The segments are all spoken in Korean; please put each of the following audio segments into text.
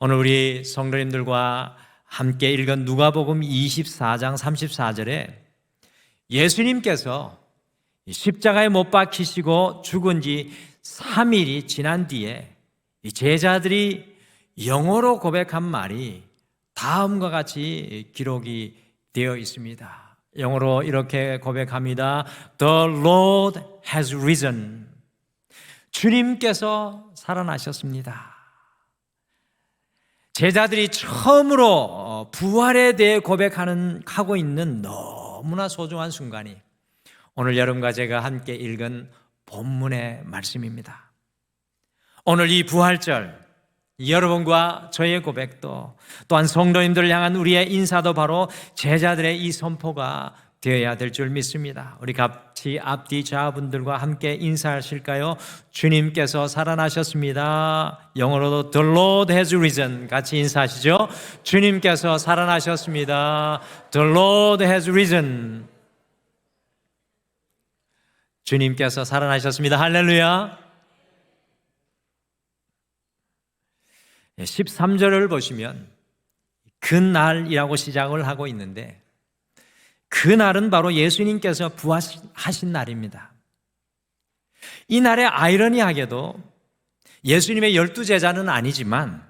오늘 우리 성도님들과 함께 읽은 누가복음 24장 34절에 예수님께서 십자가에 못 박히시고 죽은 지 3일이 지난 뒤에 제자들이 영어로 고백한 말이 다음과 같이 기록이 되어 있습니다. 영어로 이렇게 고백합니다. The Lord has risen. 주님께서 살아나셨습니다. 제자들이 처음으로 부활에 대해 하고 있는 너무나 소중한 순간이 오늘 여러분과 제가 함께 읽은 본문의 말씀입니다. 오늘 이 부활절, 여러분과 저의 고백도 또한 성도님들을 향한 우리의 인사도 바로 제자들의 이 선포가 되어야 될 줄 믿습니다. 우리 같이 앞뒤 좌분들과 함께 인사하실까요? 주님께서 살아나셨습니다. 영어로도 The Lord has risen. 같이 인사하시죠. 주님께서 살아나셨습니다. The Lord has risen. 주님께서 살아나셨습니다. 할렐루야. 13절을 보시면 그날이라고 시작을 하고 있는데 그날은 바로 예수님께서 부활하신 날입니다. 이 날에 아이러니하게도 예수님의 12제자는 아니지만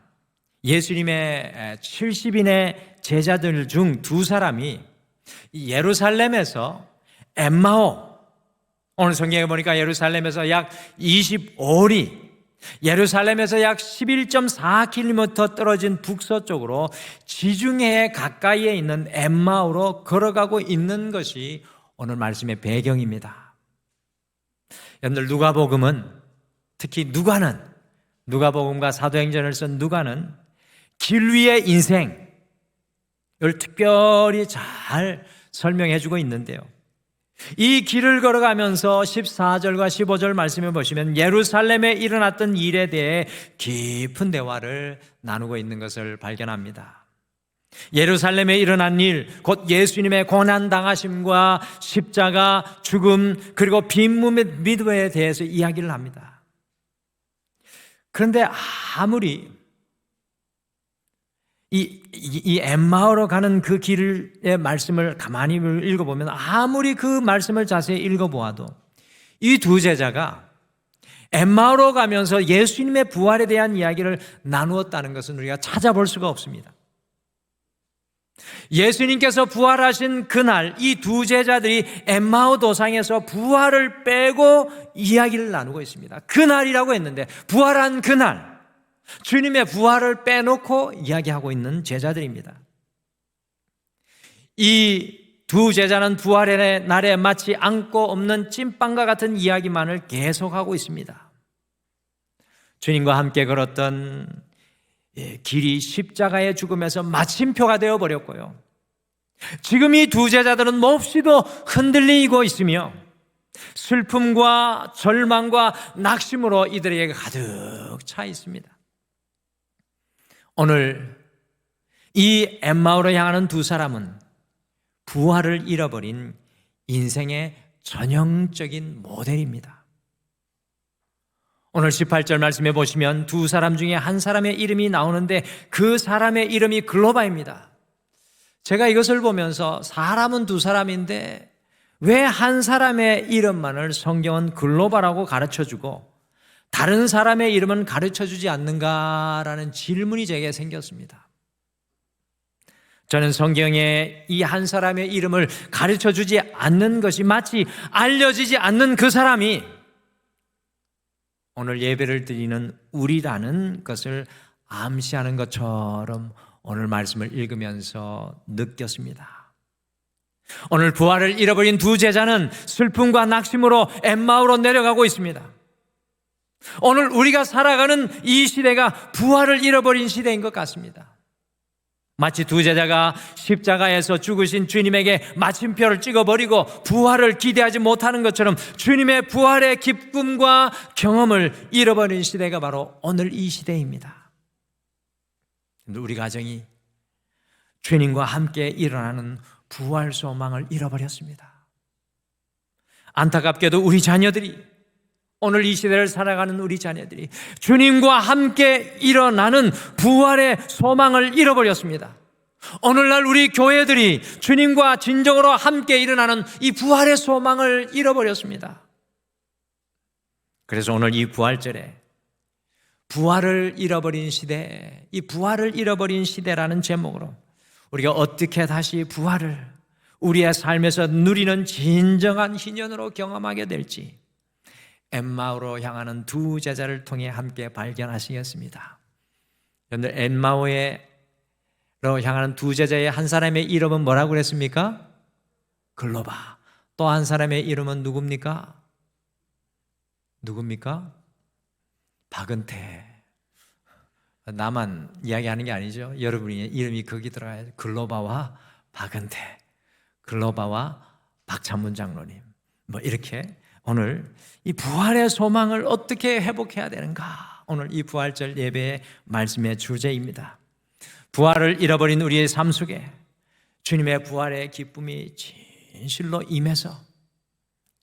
예수님의 70인의 제자들 중 두 사람이 예루살렘에서 엠마오, 오늘 성경에 보니까 예루살렘에서 약 25리, 예루살렘에서 약 11.4km 떨어진 북서쪽으로 지중해 가까이에 있는 엠마오로 걸어가고 있는 것이 오늘 말씀의 배경입니다. 여러분들 누가복음은, 특히 누가복음과 사도행전을 쓴 누가는 길 위의 인생을 특별히 잘 설명해 주고 있는데요, 이 길을 걸어가면서 14절과 15절 말씀을 보시면 예루살렘에 일어났던 일에 대해 깊은 대화를 나누고 있는 것을 발견합니다. 예루살렘에 일어난 일, 곧 예수님의 고난당하심과 십자가, 죽음, 그리고 빈문의 믿음에 대해서 이야기를 합니다. 그런데 아무리 이 엠마오로 가는 그 길의 말씀을 가만히 읽어보면, 아무리 그 말씀을 자세히 읽어보아도 이 두 제자가 엠마오로 가면서 예수님의 부활에 대한 이야기를 나누었다는 것은 우리가 찾아볼 수가 없습니다. 예수님께서 부활하신 그날 이 두 제자들이 엠마오 도상에서 부활을 빼고 이야기를 나누고 있습니다. 그날이라고 했는데 부활한 그날, 주님의 부활을 빼놓고 이야기하고 있는 제자들입니다. 이 두 제자는 부활의 날에 마치 안고 없는 찐빵과 같은 이야기만을 계속하고 있습니다. 주님과 함께 걸었던 길이 십자가의 죽음에서 마침표가 되어버렸고요, 지금 이 두 제자들은 몹시도 흔들리고 있으며 슬픔과 절망과 낙심으로 이들에게 가득 차 있습니다. 오늘 이 엠마오로 향하는 두 사람은 부활을 잃어버린 인생의 전형적인 모델입니다. 오늘 18절 말씀해 보시면 두 사람 중에 한 사람의 이름이 나오는데 그 사람의 이름이 글로바입니다. 제가 이것을 보면서 사람은 두 사람인데 왜 한 사람의 이름만을 성경은 글로바라고 가르쳐주고 다른 사람의 이름은 가르쳐주지 않는가라는 질문이 제게 생겼습니다. 저는 성경에 이 한 사람의 이름을 가르쳐주지 않는 것이 마치 알려지지 않는 그 사람이 오늘 예배를 드리는 우리라는 것을 암시하는 것처럼 오늘 말씀을 읽으면서 느꼈습니다. 오늘 부활을 잃어버린 두 제자는 슬픔과 낙심으로 엠마오로 내려가고 있습니다. 오늘 우리가 살아가는 이 시대가 부활을 잃어버린 시대인 것 같습니다. 마치 두 제자가 십자가에서 죽으신 주님에게 마침표를 찍어버리고 부활을 기대하지 못하는 것처럼 주님의 부활의 기쁨과 경험을 잃어버린 시대가 바로 오늘 이 시대입니다. 우리 가정이 주님과 함께 일어나는 부활 소망을 잃어버렸습니다. 안타깝게도 우리 자녀들이 오늘 이 시대를 살아가는 우리 자녀들이 주님과 함께 일어나는 부활의 소망을 잃어버렸습니다. 오늘날 우리 교회들이 주님과 진정으로 함께 일어나는 이 부활의 소망을 잃어버렸습니다. 그래서 오늘 이 부활절에 부활을 잃어버린 시대, 이 부활을 잃어버린 시대라는 제목으로 우리가 어떻게 다시 부활을 우리의 삶에서 누리는 진정한 희년으로 경험하게 될지 엠마오로 향하는 두 제자를 통해 함께 발견하시겠습니다. 여러분들, 엠마오로 향하는 두 제자의 한 사람의 이름은 뭐라고 그랬습니까? 글로바. 또 한 사람의 이름은 누굽니까? 박은태. 나만 이야기하는 게 아니죠. 여러분이 이름이 거기 들어가야 돼요. 글로바와 박은태, 글로바와 박찬문 장로님. 이렇게 오늘 이 부활의 소망을 어떻게 회복해야 되는가? 오늘 이 부활절 예배의 말씀의 주제입니다. 부활을 잃어버린 우리의 삶 속에 주님의 부활의 기쁨이 진실로 임해서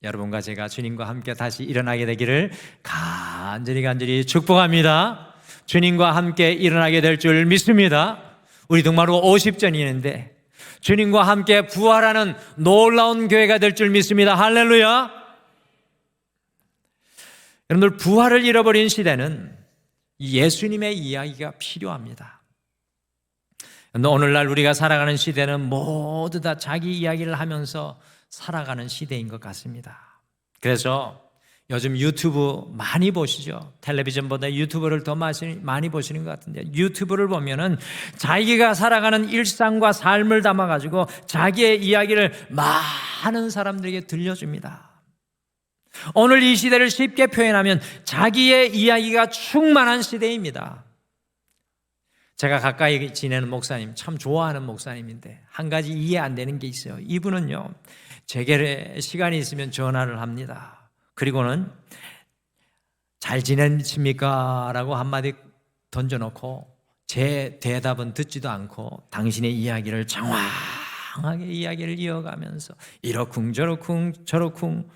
여러분과 제가 주님과 함께 다시 일어나게 되기를 간절히 축복합니다. 주님과 함께 일어나게 될 줄 믿습니다. 우리 동마루 50전이는데 주님과 함께 부활하는 놀라운 교회가 될 줄 믿습니다. 할렐루야. 여러분들, 부활을 잃어버린 시대는 예수님의 이야기가 필요합니다. 오늘날 우리가 살아가는 시대는 모두 다 자기 이야기를 하면서 살아가는 시대인 것 같습니다. 그래서 요즘 유튜브 많이 보시죠. 텔레비전보다 유튜브를 더 많이 보시는 것 같은데, 유튜브를 보면은 자기가 살아가는 일상과 삶을 담아가지고 자기의 이야기를 많은 사람들에게 들려줍니다. 오늘 이 시대를 쉽게 표현하면 자기의 이야기가 충만한 시대입니다. 제가 가까이 지내는 목사님, 참 좋아하는 목사님인데 한 가지 이해 안 되는 게 있어요. 이분은요, 제게 시간이 있으면 전화를 합니다. 그리고는 잘 지내십니까? 라고 한마디 던져놓고 제 대답은 듣지도 않고 당신의 이야기를 장황하게 이야기를 이어가면서 이러쿵 저러쿵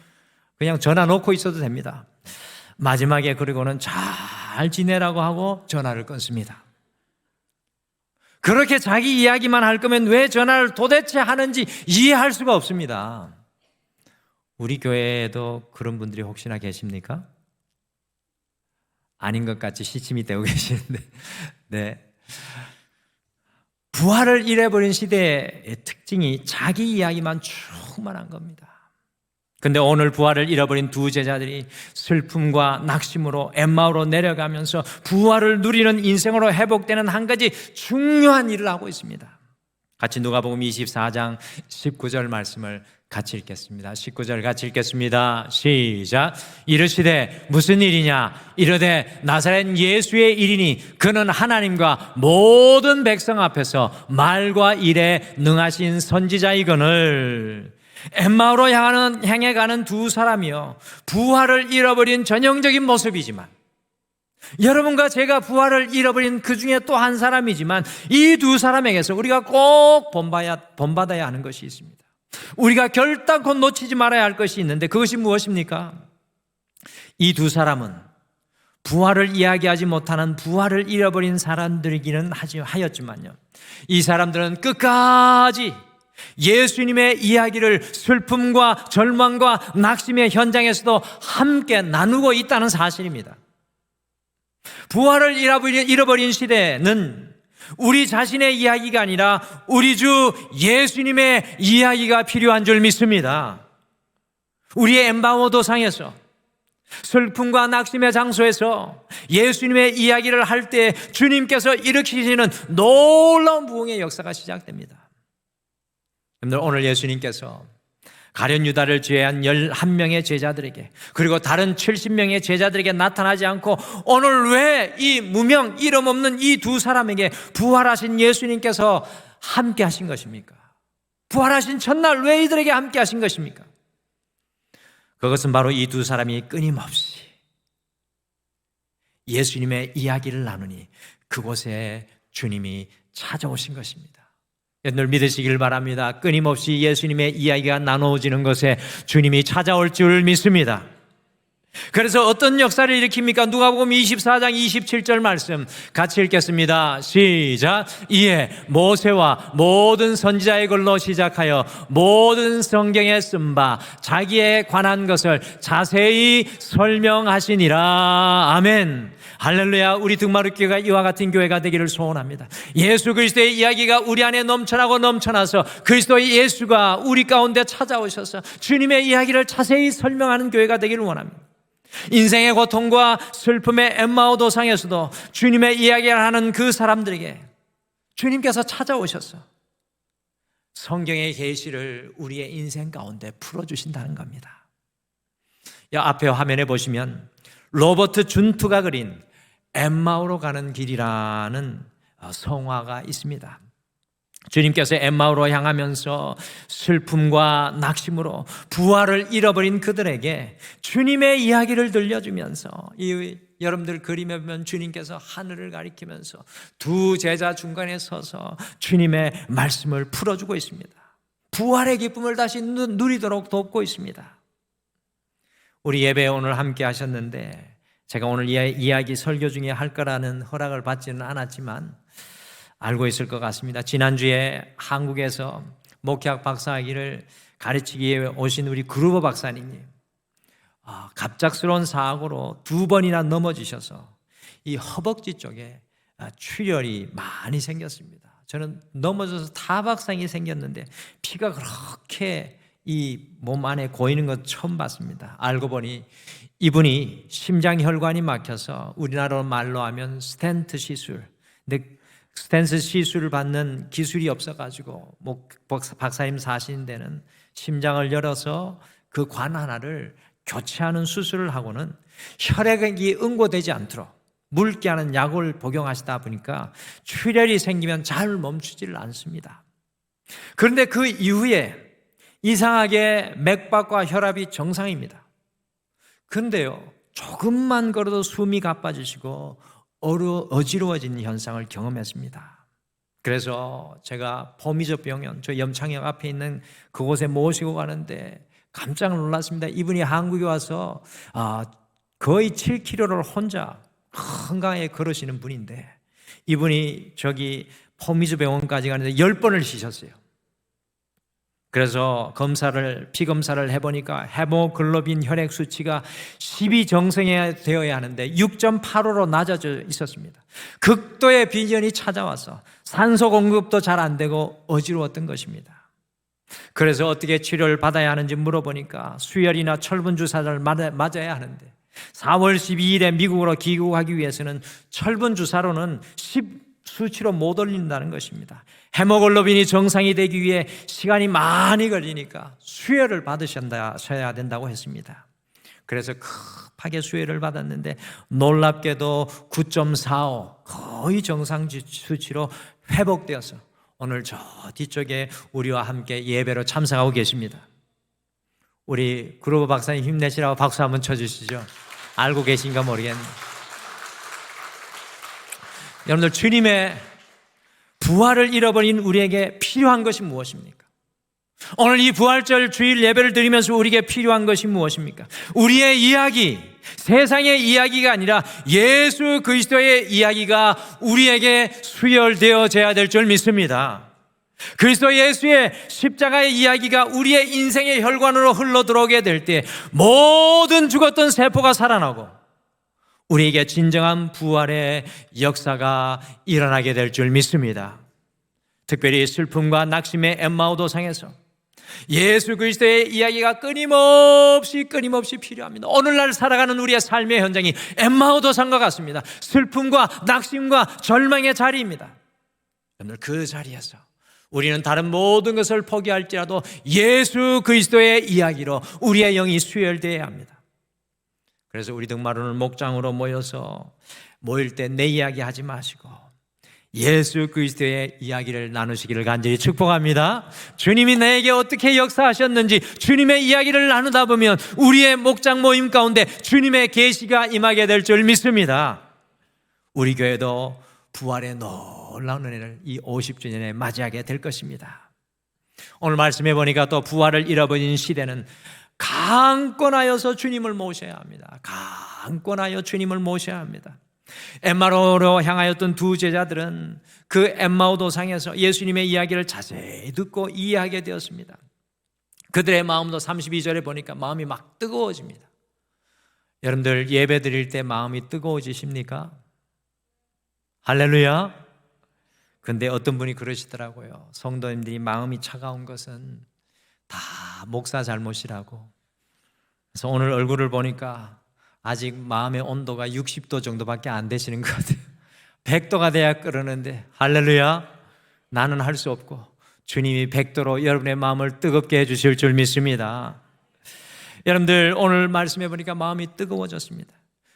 그냥 전화 놓고 있어도 됩니다. 마지막에 그리고는 잘 지내라고 하고 전화를 끊습니다. 그렇게 자기 이야기만 할 거면 왜 전화를 도대체 하는지 이해할 수가 없습니다. 우리 교회에도 그런 분들이 혹시나 계십니까? 아닌 것 같이 시침이 되고 계시는데, 네. 부활을 잃어버린 시대의 특징이 자기 이야기만 충만한 겁니다. 근데 오늘 부활을 잃어버린 두 제자들이 슬픔과 낙심으로 엠마오로 내려가면서 부활을 누리는 인생으로 회복되는 한 가지 중요한 일을 하고 있습니다. 같이 누가복음 24장 19절 말씀을 같이 읽겠습니다. 19절 같이 읽겠습니다. 시작. 이르시되 무슨 일이냐? 이르되 나사렛 예수의 일이니 그는 하나님과 모든 백성 앞에서 말과 일에 능하신 선지자이거늘. 엠마오로 향해 가는 두 사람이요, 부활을 잃어버린 전형적인 모습이지만, 여러분과 제가 부활을 잃어버린 그 중에 또 한 사람이지만, 이 두 사람에게서 우리가 꼭 본받아야 하는 것이 있습니다. 우리가 결단코 놓치지 말아야 할 것이 있는데, 그것이 무엇입니까? 이 두 사람은 부활을 이야기하지 못하는 부활을 잃어버린 사람들이기는 하였지만요, 이 사람들은 끝까지 예수님의 이야기를 슬픔과 절망과 낙심의 현장에서도 함께 나누고 있다는 사실입니다. 부활을 잃어버린 시대는 우리 자신의 이야기가 아니라 우리 주 예수님의 이야기가 필요한 줄 믿습니다. 우리의 엠마오 도상에서 슬픔과 낙심의 장소에서 예수님의 이야기를 할 때 주님께서 일으키시는 놀라운 부흥의 역사가 시작됩니다. 여러분들, 오늘 예수님께서 가룟 유다를 제외한 11명의 제자들에게, 그리고 다른 70명의 제자들에게 나타나지 않고 오늘 왜 이 무명 이름 없는 이 두 사람에게 부활하신 예수님께서 함께 하신 것입니까? 부활하신 첫날 왜 이들에게 함께 하신 것입니까? 그것은 바로 이 두 사람이 끊임없이 예수님의 이야기를 나누니 그곳에 주님이 찾아오신 것입니다. 늘 믿으시길 바랍니다. 끊임없이 예수님의 이야기가 나누어지는 것에 주님이 찾아올 줄 믿습니다. 그래서 어떤 역사를 일으킵니까? 누가복음 24장 27절 말씀 같이 읽겠습니다. 시작. 이에 모세와 모든 선지자의 글로 시작하여 모든 성경에 쓴 바 자기에 관한 것을 자세히 설명하시니라. 아멘. 할렐루야. 우리 등마루교회가 이와 같은 교회가 되기를 소원합니다. 예수 그리스도의 이야기가 우리 안에 넘쳐나고 넘쳐나서 그리스도의 예수가 우리 가운데 찾아오셔서 주님의 이야기를 자세히 설명하는 교회가 되기를 원합니다. 인생의 고통과 슬픔의 엠마오 도상에서도 주님의 이야기를 하는 그 사람들에게 주님께서 찾아오셔서 성경의 계시를 우리의 인생 가운데 풀어주신다는 겁니다. 앞에 화면에 보시면 로버트 준투가 그린 엠마오로 가는 길이라는 성화가 있습니다. 주님께서 엠마오로 향하면서 슬픔과 낙심으로 부활을 잃어버린 그들에게 주님의 이야기를 들려주면서, 여러분들 그림에 보면 주님께서 하늘을 가리키면서 두 제자 중간에 서서 주님의 말씀을 풀어주고 있습니다. 부활의 기쁨을 다시 누리도록 돕고 있습니다. 우리 예배에 오늘 함께 하셨는데 제가 오늘 이야기 설교 중에 할 거라는 허락을 받지는 않았지만 알고 있을 것 같습니다. 지난주에 한국에서 목회학 박사학위를 가르치기 위해 오신 우리 그루버 박사님, 갑작스러운 사고로 2번이나 넘어지셔서 이 허벅지 쪽에 출혈이 많이 생겼습니다. 저는 넘어져서 타박상이 생겼는데 피가 그렇게 이 몸 안에 고이는 것 처음 봤습니다. 알고 보니 이분이 심장혈관이 막혀서 우리나라 말로 하면 스텐트 시술, 근데 스텐트 시술을 받는 기술이 없어가지고 박사님 사시는 데는 심장을 열어서 그 관 하나를 교체하는 수술을 하고는 혈액이 응고되지 않도록 묽게 하는 약을 복용하시다 보니까 출혈이 생기면 잘 멈추지를 않습니다. 그런데 그 이후에 이상하게 맥박과 혈압이 정상입니다. 그런데요, 조금만 걸어도 숨이 가빠지시고 어지러워지는 현상을 경험했습니다. 그래서 제가 포미저 병원, 저 염창역 앞에 있는 그곳에 모시고 가는데 깜짝 놀랐습니다. 이분이 한국에 와서 거의 7km를 혼자 한강에 걸으시는 분인데 이분이 저기 포미저 병원까지 가는데 10번을 쉬셨어요. 그래서 피 검사를 해보니까 헤모글로빈 혈액 수치가 10이 정상되어야 하는데 6.85로 낮아져 있었습니다. 극도의 비전이 찾아와서 산소 공급도 잘 안 되고 어지러웠던 것입니다. 그래서 어떻게 치료를 받아야 하는지 물어보니까 수혈이나 철분 주사를 맞아야 하는데 4월 12일에 미국으로 귀국하기 위해서는 철분 주사로는 수치로 못 올린다는 것입니다. 헤모글로빈이 정상이 되기 위해 시간이 많이 걸리니까 수혈을 받으셔야 된다고 했습니다. 그래서 급하게 수혈을 받았는데 놀랍게도 9.45 거의 정상 수치로 회복되어서 오늘 저 뒤쪽에 우리와 함께 예배로 참석하고 계십니다. 우리 그루버 박사님 힘내시라고 박수 한번 쳐주시죠. 알고 계신가 모르겠네요. 여러분들, 주님의 부활을 잃어버린 우리에게 필요한 것이 무엇입니까? 오늘 이 부활절 주일 예배를 드리면서 우리에게 필요한 것이 무엇입니까? 우리의 이야기, 세상의 이야기가 아니라 예수 그리스도의 이야기가 우리에게 수혈되어져야 될 줄 믿습니다. 그리스도 예수의 십자가의 이야기가 우리의 인생의 혈관으로 흘러들어오게 될 때 모든 죽었던 세포가 살아나고 우리에게 진정한 부활의 역사가 일어나게 될 줄 믿습니다. 특별히 슬픔과 낙심의 엠마오 도상에서 예수 그리스도의 이야기가 끊임없이 필요합니다. 오늘날 살아가는 우리의 삶의 현장이 엠마오 도상과 같습니다. 슬픔과 낙심과 절망의 자리입니다. 여러분들, 그 자리에서 우리는 다른 모든 것을 포기할지라도 예수 그리스도의 이야기로 우리의 영이 수혈되어야 합니다. 그래서 우리 등마루는 목장으로 모여서 모일 때 내 이야기 하지 마시고 예수 그리스도의 이야기를 나누시기를 간절히 축복합니다. 주님이 나에게 어떻게 역사하셨는지 주님의 이야기를 나누다 보면 우리의 목장 모임 가운데 주님의 계시가 임하게 될 줄 믿습니다. 우리 교회도 부활의 놀라운 은혜를 이 50주년에 맞이하게 될 것입니다. 오늘 말씀해 보니까 또 부활을 잃어버린 시대는 강권하여서 주님을 모셔야 합니다. 강권하여 주님을 모셔야 합니다. 엠마오로 향하였던 두 제자들은 그 엠마오 도상에서 예수님의 이야기를 자세히 듣고 이해하게 되었습니다. 그들의 마음도 32절에 보니까 마음이 막 뜨거워집니다. 여러분들 예배 드릴 때 마음이 뜨거워지십니까? 할렐루야. 근데 어떤 분이 그러시더라고요. 성도님들이 마음이 차가운 것은 다 목사 잘못이라고. 그래서 오늘 얼굴을 보니까 아직 마음의 온도가 60도 정도밖에 안 되시는 것 같아요. 100도가 돼야 끓는데 할렐루야. 나는 할 수 없고 주님이 100도로 여러분의 마음을 뜨겁게 해주실 줄 믿습니다. 여러분들 오늘 말씀해 보니까 마음이 뜨거워졌습니다.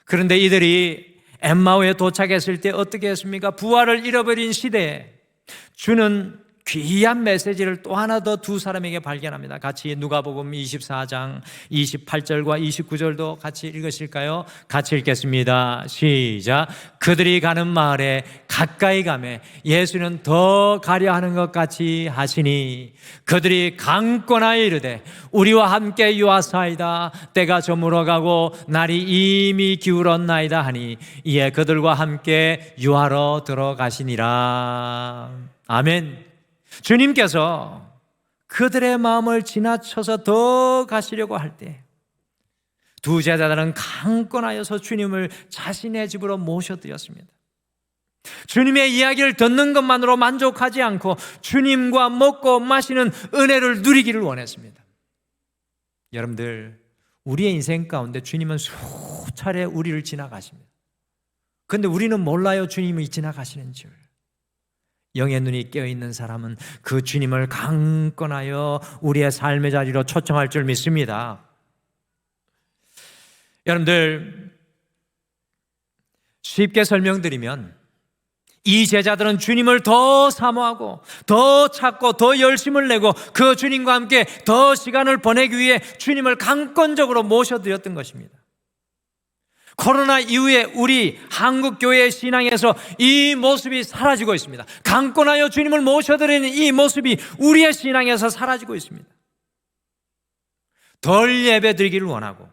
그런데 이들이 엠마오에 도착했을 때 어떻게 했습니까? 부활을 잃어버린 시대에 주는 귀한 메시지를 또 하나 더 두 사람에게 발견합니다. 같이 누가복음 24장 28절과 29절도 같이 읽으실까요? 같이 읽겠습니다. 시작. 그들이 가는 마을에 가까이 가매 예수는 더 가려 하는 것 같이 하시니 그들이 강권하여 이르되 우리와 함께 유하사이다. 때가 저물어가고 날이 이미 기울었나이다 하니 이에 그들과 함께 유하러 들어가시니라. 아멘. 주님께서 그들의 마음을 지나쳐서 더 가시려고 할 때 두 제자들은 강권하여서 주님을 자신의 집으로 모셔드렸습니다. 주님의 이야기를 듣는 것만으로 만족하지 않고 주님과 먹고 마시는 은혜를 누리기를 원했습니다. 여러분들 우리의 인생 가운데 주님은 수차례 우리를 지나가십니다. 그런데 우리는 몰라요, 주님이 지나가시는 줄. 영의 눈이 깨어있는 사람은 그 주님을 강권하여 우리의 삶의 자리로 초청할 줄 믿습니다. 여러분들 쉽게 설명드리면 이 제자들은 주님을 더 사모하고 더 찾고 더 열심을 내고 그 주님과 함께 더 시간을 보내기 위해 주님을 강권적으로 모셔드렸던 것입니다. 코로나 이후에 우리 한국교회의 신앙에서 이 모습이 사라지고 있습니다. 강권하여 주님을 모셔드리는 이 모습이 우리의 신앙에서 사라지고 있습니다. 덜 예배 드리기를 원하고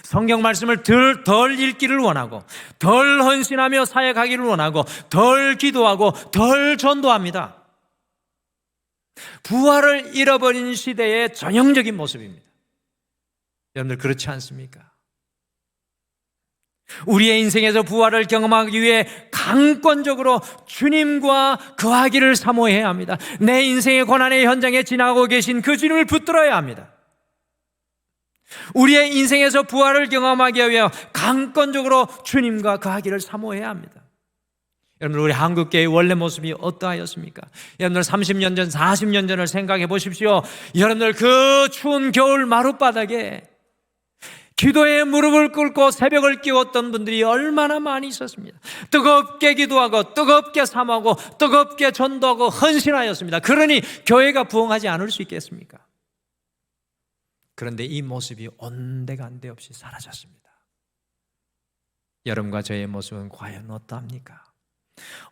성경 말씀을 덜 읽기를 원하고 덜 헌신하며 사역하기를 원하고 덜 기도하고 덜 전도합니다. 부활을 잃어버린 시대의 전형적인 모습입니다. 여러분들 그렇지 않습니까? 우리의 인생에서 부활을 경험하기 위해 강권적으로 주님과 거하기를 사모해야 합니다. 내 인생의 고난의 현장에 지나가고 계신 그 주님을 붙들어야 합니다. 우리의 인생에서 부활을 경험하기 위해 강권적으로 주님과 거하기를 사모해야 합니다. 여러분 우리 한국교회의 원래 모습이 어떠하였습니까? 여러분들 30년 전 40년 전을 생각해 보십시오. 여러분들 그 추운 겨울 마룻바닥에 기도에 무릎을 꿇고 새벽을 깨웠던 분들이 얼마나 많이 있었습니다. 뜨겁게 기도하고 뜨겁게 사모하고 뜨겁게 전도하고 헌신하였습니다. 그러니 교회가 부흥하지 않을 수 있겠습니까? 그런데 이 모습이 온데간데 없이 사라졌습니다. 여러분과 저의 모습은 과연 어떠합니까?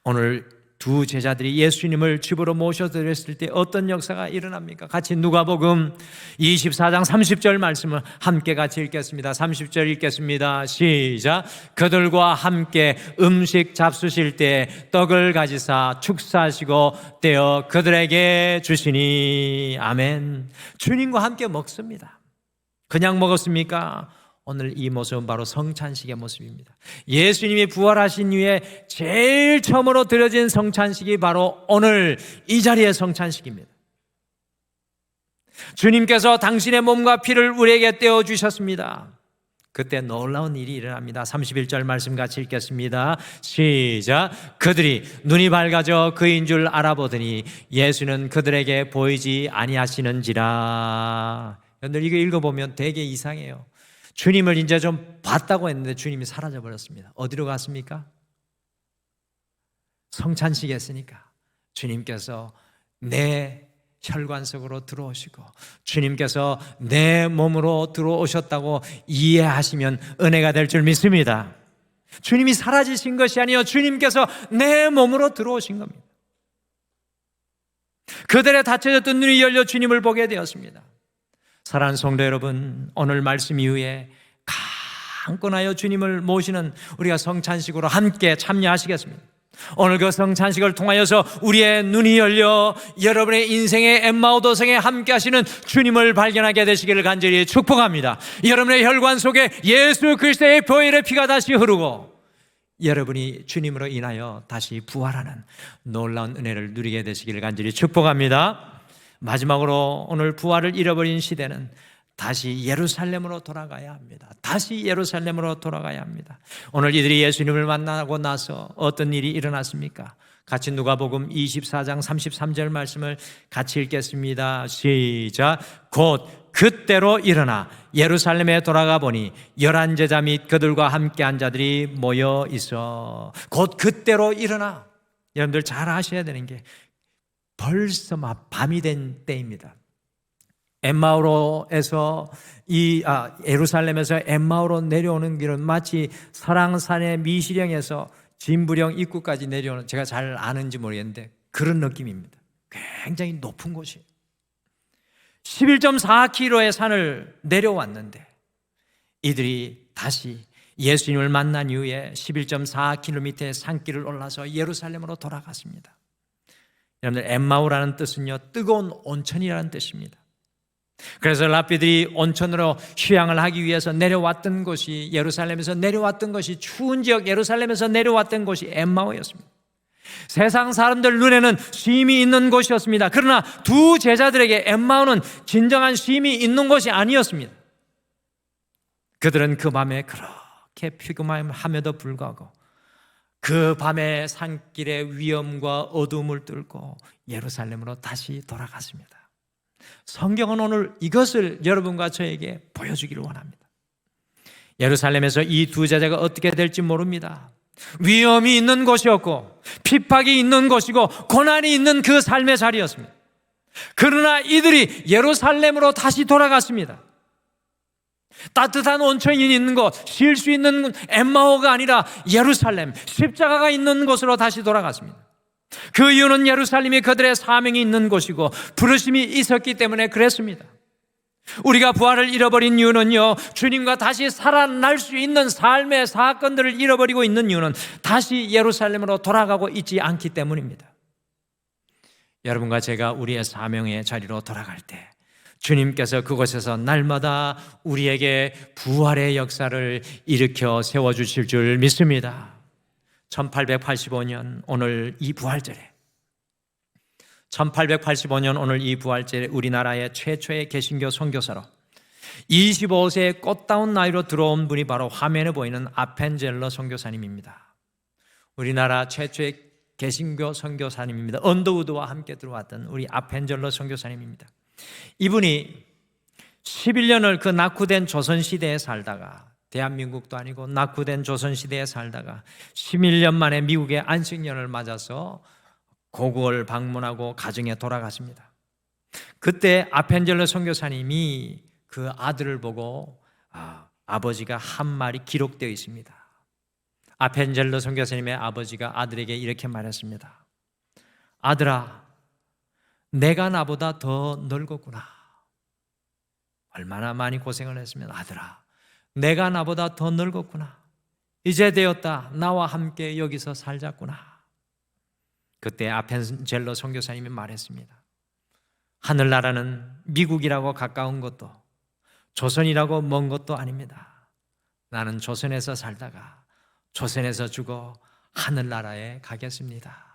오늘 두 제자들이 예수님을 집으로 모셔드렸을 때 어떤 역사가 일어납니까? 같이 누가복음 24장 30절 말씀을 함께 같이 읽겠습니다. 30절 읽겠습니다. 시작. 그들과 함께 음식 잡수실 때 떡을 가지사 축사하시고 떼어 그들에게 주시니. 아멘. 주님과 함께 먹습니다. 그냥 먹었습니까? 오늘 이 모습은 바로 성찬식의 모습입니다. 예수님이 부활하신 후에 제일 처음으로 드려진 성찬식이 바로 오늘 이 자리의 성찬식입니다. 주님께서 당신의 몸과 피를 우리에게 떼어주셨습니다. 그때 놀라운 일이 일어납니다. 31절 말씀 같이 읽겠습니다. 시작. 그들이 눈이 밝아져 그인 줄 알아보더니 예수는 그들에게 보이지 아니하시는지라. 여러분들 이거 읽어보면 되게 이상해요. 주님을 이제 좀 봤다고 했는데 주님이 사라져 버렸습니다. 어디로 갔습니까? 성찬식에 했으니까 주님께서 내 혈관 속으로 들어오시고 주님께서 내 몸으로 들어오셨다고 이해하시면 은혜가 될 줄 믿습니다. 주님이 사라지신 것이 아니요 주님께서 내 몸으로 들어오신 겁니다. 그들의 닫혀졌던 눈이 열려 주님을 보게 되었습니다. 사랑하는 성도 여러분, 오늘 말씀 이후에 강권하여 주님을 모시는 우리가 성찬식으로 함께 참여하시겠습니다. 오늘 그 성찬식을 통하여서 우리의 눈이 열려 여러분의 인생의 엠마오 도성에 함께 하시는 주님을 발견하게 되시기를 간절히 축복합니다. 여러분의 혈관 속에 예수 그리스도의 보혈의 피가 다시 흐르고 여러분이 주님으로 인하여 다시 부활하는 놀라운 은혜를 누리게 되시기를 간절히 축복합니다. 마지막으로 오늘 부활을 잃어버린 시대는 다시 예루살렘으로 돌아가야 합니다. 다시 예루살렘으로 돌아가야 합니다. 오늘 이들이 예수님을 만나고 나서 어떤 일이 일어났습니까? 같이 누가복음 24장 33절 말씀을 같이 읽겠습니다. 시작. 곧 그때로 일어나 예루살렘에 돌아가 보니 11제자 및 그들과 함께한 자들이 모여 있어. 곧 그때로 일어나. 여러분들 잘 아셔야 되는 게 벌써 막 밤이 된 때입니다. 엠마오로에서 예루살렘에서 엠마오로 내려오는 길은 마치 설왕산의 미시령에서 진부령 입구까지 내려오는, 제가 잘 아는지 모르겠는데 그런 느낌입니다. 굉장히 높은 곳이에요. 11.4km의 산을 내려왔는데 이들이 다시 예수님을 만난 이후에 11.4km의 산길을 올라서 예루살렘으로 돌아갔습니다. 여러분들, 엠마오라는 뜻은요, 뜨거운 온천이라는 뜻입니다. 그래서 랍비들이 온천으로 휴양을 하기 위해서 내려왔던 곳이, 예루살렘에서 내려왔던 것이, 추운 지역 예루살렘에서 내려왔던 곳이 엠마오였습니다. 세상 사람들 눈에는 쉼이 있는 곳이었습니다. 그러나 두 제자들에게 엠마오는 진정한 쉼이 있는 곳이 아니었습니다. 그들은 그 밤에 그렇게 피곤함에도 불구하고 그 밤에 산길의 위험과 어두움을 뚫고 예루살렘으로 다시 돌아갔습니다. 성경은 오늘 이것을 여러분과 저에게 보여주기를 원합니다. 예루살렘에서 이 두 제자가 어떻게 될지 모릅니다. 위험이 있는 곳이었고 핍박이 있는 곳이고 고난이 있는 그 삶의 자리였습니다. 그러나 이들이 예루살렘으로 다시 돌아갔습니다. 따뜻한 온천이 있는 곳, 쉴 수 있는 엠마오가 아니라 예루살렘, 십자가가 있는 곳으로 다시 돌아갔습니다. 그 이유는 예루살렘이 그들의 사명이 있는 곳이고 부르심이 있었기 때문에 그랬습니다. 우리가 부활을 잃어버린 이유는요, 주님과 다시 살아날 수 있는 삶의 사건들을 잃어버리고 있는 이유는 다시 예루살렘으로 돌아가고 있지 않기 때문입니다. 여러분과 제가 우리의 사명의 자리로 돌아갈 때 주님께서 그곳에서 날마다 우리에게 부활의 역사를 일으켜 세워주실 줄 믿습니다. 1885년 오늘 이 부활절에 1885년 오늘 이 부활절에 우리나라의 최초의 개신교 선교사로 25세의 꽃다운 나이로 들어온 분이 바로 화면에 보이는 아펜젤러 선교사님입니다. 우리나라 최초의 개신교 선교사님입니다. 언더우드와 함께 들어왔던 우리 아펜젤러 선교사님입니다. 이분이 11년을 그 낙후된 조선시대에 살다가, 대한민국도 아니고 낙후된 조선시대에 살다가 11년 만에 미국의 안식년을 맞아서 고국을 방문하고 가정에 돌아갔습니다. 그때 아펜젤러 선교사님이 그 아들을 보고 아버지가 한 말이 기록되어 있습니다. 아펜젤러 선교사님의 아버지가 아들에게 이렇게 말했습니다. 아들아, 내가 나보다 더 늙었구나. 얼마나 많이 고생을 했으면, 아들아, 내가 나보다 더 늙었구나. 이제 되었다. 나와 함께 여기서 살자꾸나. 그때 아펜젤러 선교사님이 말했습니다. 하늘나라는 미국이라고 가까운 것도 조선이라고 먼 것도 아닙니다. 나는 조선에서 살다가 조선에서 죽어 하늘나라에 가겠습니다.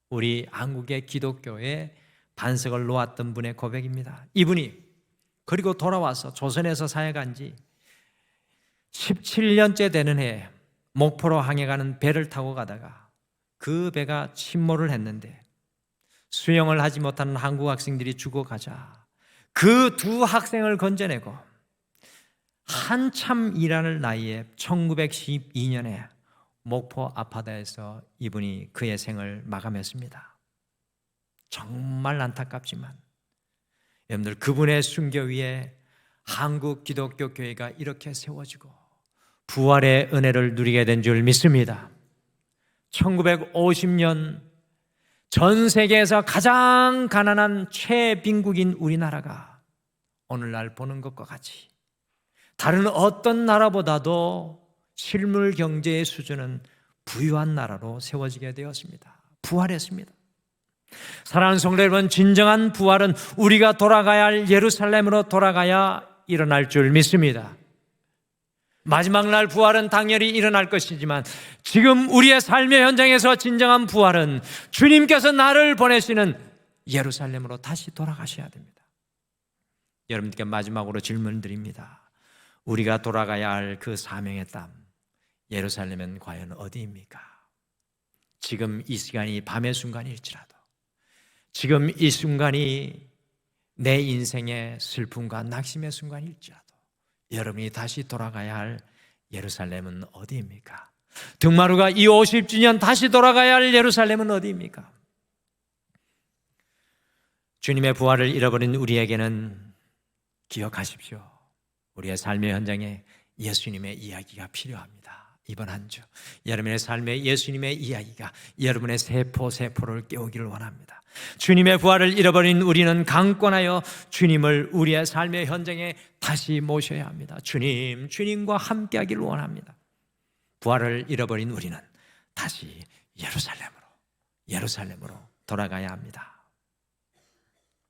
우리 한국의 기독교에 반석을 놓았던 분의 고백입니다. 이분이 그리고 돌아와서 조선에서 사역한 지 17년째 되는 해에 목포로 항해 가는 배를 타고 가다가 그 배가 침몰을 했는데 수영을 하지 못하는 한국 학생들이 죽어가자 그 두 학생을 건져내고 한참 일하는 나이에 1912년에 목포 아파다에서 이분이 그의 생을 마감했습니다. 정말 안타깝지만 여러분들, 그분의 순교 위에 한국 기독교 교회가 이렇게 세워지고 부활의 은혜를 누리게 된 줄 믿습니다. 1950년 전 세계에서 가장 가난한 최빈국인 우리나라가 오늘날 보는 것과 같이 다른 어떤 나라보다도 실물 경제의 수준은 부유한 나라로 세워지게 되었습니다. 부활했습니다. 사랑하는 성도 여러분, 진정한 부활은 우리가 돌아가야 할 예루살렘으로 돌아가야 일어날 줄 믿습니다. 마지막 날 부활은 당연히 일어날 것이지만 지금 우리의 삶의 현장에서 진정한 부활은 주님께서 나를 보내시는 예루살렘으로 다시 돌아가셔야 됩니다. 여러분께 마지막으로 질문 드립니다. 우리가 돌아가야 할 그 사명의 땅 예루살렘은 과연 어디입니까? 지금 이 시간이 밤의 순간일지라도, 지금 이 순간이 내 인생의 슬픔과 낙심의 순간일지라도 여러분이 다시 돌아가야 할 예루살렘은 어디입니까? 등마루가 이 50주년 다시 돌아가야 할 예루살렘은 어디입니까? 주님의 부활을 잃어버린 우리에게는 기억하십시오. 우리의 삶의 현장에 예수님의 이야기가 필요합니다. 이번 한 주 여러분의 삶에 예수님의 이야기가 여러분의 세포를 깨우기를 원합니다. 주님의 부활을 잃어버린 우리는 강권하여 주님을 우리의 삶의 현장에 다시 모셔야 합니다. 주님과 함께하기를 원합니다. 부활을 잃어버린 우리는 다시 예루살렘으로 돌아가야 합니다.